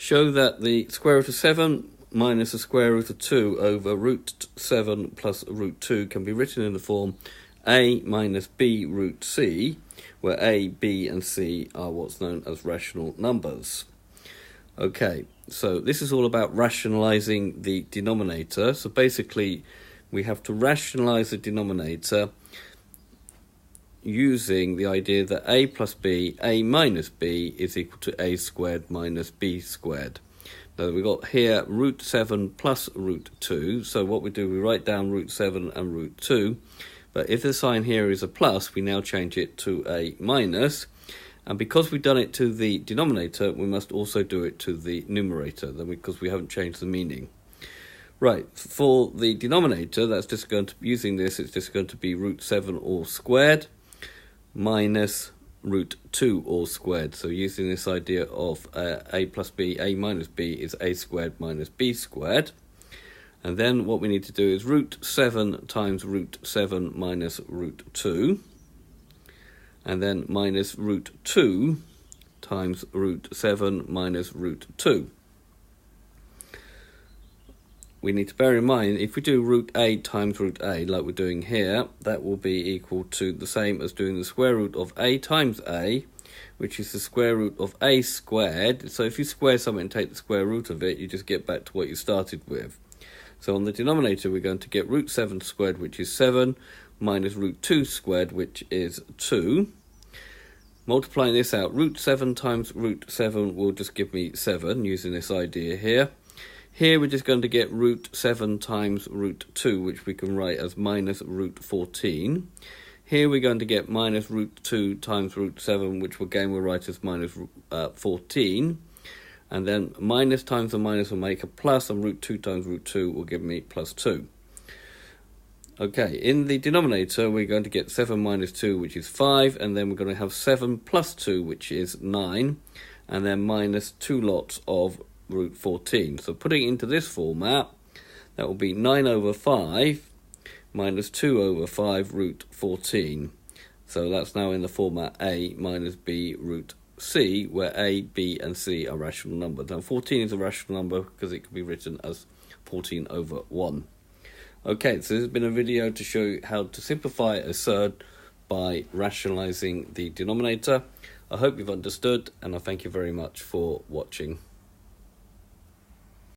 Show that the square root of 7 minus the square root of 2 over root 7 plus root 2 can be written in the form a minus b root c, where a, b and c are what's known as rational numbers. Okay, so this is all about rationalising the denominator. So basically we have to rationalise the denominator using the idea that a plus b, a minus b, is equal to a squared minus b squared. Now we've got here root 7 plus root 2, so what we do, we write down root 7 and root 2, but if the sign here is a plus, we now change it to a minus, and because we've done it to the denominator, we must also do it to the numerator, because we haven't changed the meaning. Right, for the denominator, that's just going to, using this, it's just going to be root 7 all squared minus root 2 all squared. So using this idea of a plus b, a minus b is a squared minus b squared. And then what we need to do is root 7 times root 7 minus root 2. And then minus root 2 times root 7 minus root 2. We need to bear in mind, if we do root a times root a, like we're doing here, that will be equal to the same as doing the square root of a times a, which is the square root of a squared. So if you square something and take the square root of it, you just get back to what you started with. So on the denominator, we're going to get root 7 squared, which is 7, minus root 2 squared, which is 2. Multiplying this out, root 7 times root 7 will just give me 7, using this idea here. Here we're just going to get root 7 times root 2, which we can write as minus root 14. Here we're going to get minus root 2 times root 7, which again we'll write as minus 14. And then minus times a minus will make a plus, and root 2 times root 2 will give me plus 2. Okay, in the denominator we're going to get 7 minus 2, which is 5, and then we're going to have 7 plus 2, which is 9, and then minus 2 lots of root 14. So putting it into this format, that will be 9 over 5 minus 2 over 5 root 14. So that's now in the format a minus b root c, where a, b and c are rational numbers. Now 14 is a rational number because it can be written as 14 over 1. Okay, so this has been a video to show you how to simplify a surd by rationalising the denominator. I hope you've understood, and I thank you very much for watching.